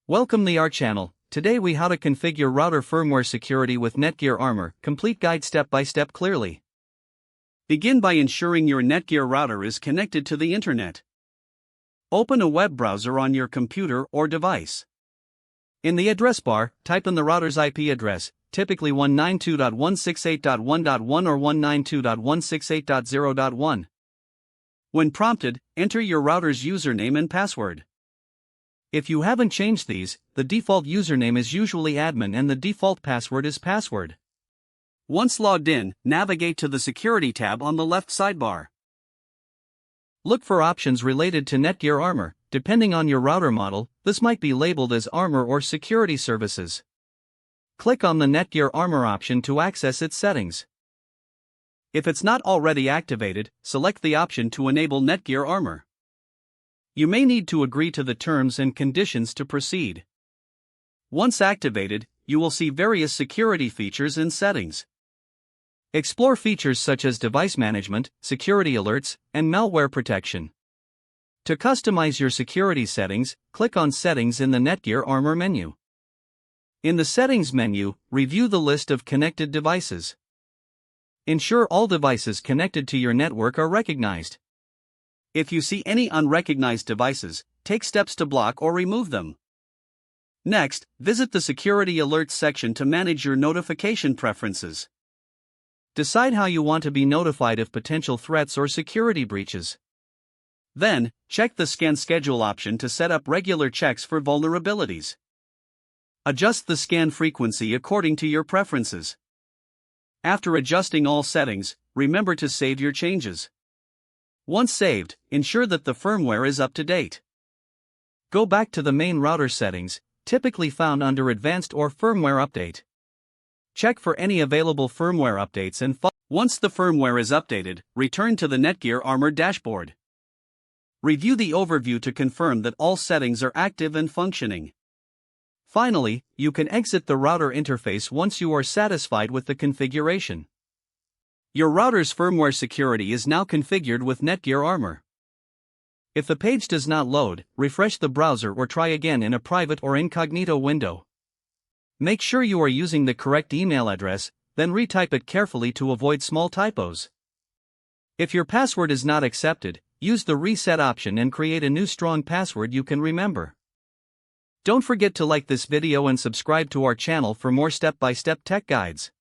Welcome to our channel. Today we how to configure router firmware security with Netgear Armor. Complete guide step by step clearly. Begin by ensuring your Netgear router is connected to the internet. Open a web browser on your computer or device. In the address bar, type in the router's IP address, typically 192.168.1.1 or 192.168.0.1. When prompted, enter your router's username and password. If you haven't changed these, the default username is usually admin and the default password is password. Once logged in, navigate to the Security tab on the left sidebar. Look for options related to Netgear Armor. Depending on your router model, this might be labeled as Armor or Security Services. Click on the Netgear Armor option to access its settings. If it's not already activated, select the option to enable Netgear Armor. You may need to agree to the terms and conditions to proceed. Once activated, you will see various security features and settings. Explore features such as device management, security alerts, and malware protection. To customize your security settings, click on Settings in the Netgear Armor menu. In the Settings menu, review the list of connected devices. Ensure all devices connected to your network are recognized. If you see any unrecognized devices, take steps to block or remove them. Next, visit the Security Alerts section to manage your notification preferences. Decide how you want to be notified of potential threats or security breaches. Then, check the Scan Schedule option to set up regular checks for vulnerabilities. Adjust the scan frequency according to your preferences. After adjusting all settings, remember to save your changes. Once saved, ensure that the firmware is up to date. Go back to the main router settings, typically found under Advanced or Firmware Update. Check for any available firmware updates and once the firmware is updated, return to the Netgear Armor dashboard. Review the overview to confirm that all settings are active and functioning. Finally, you can exit the router interface once you are satisfied with the configuration. Your router's firmware security is now configured with Netgear Armor. If the page does not load, refresh the browser or try again in a private or incognito window. Make sure you are using the correct email address, then retype it carefully to avoid small typos. If your password is not accepted, use the reset option and create a new strong password you can remember. Don't forget to like this video and subscribe to our channel for more step-by-step tech guides.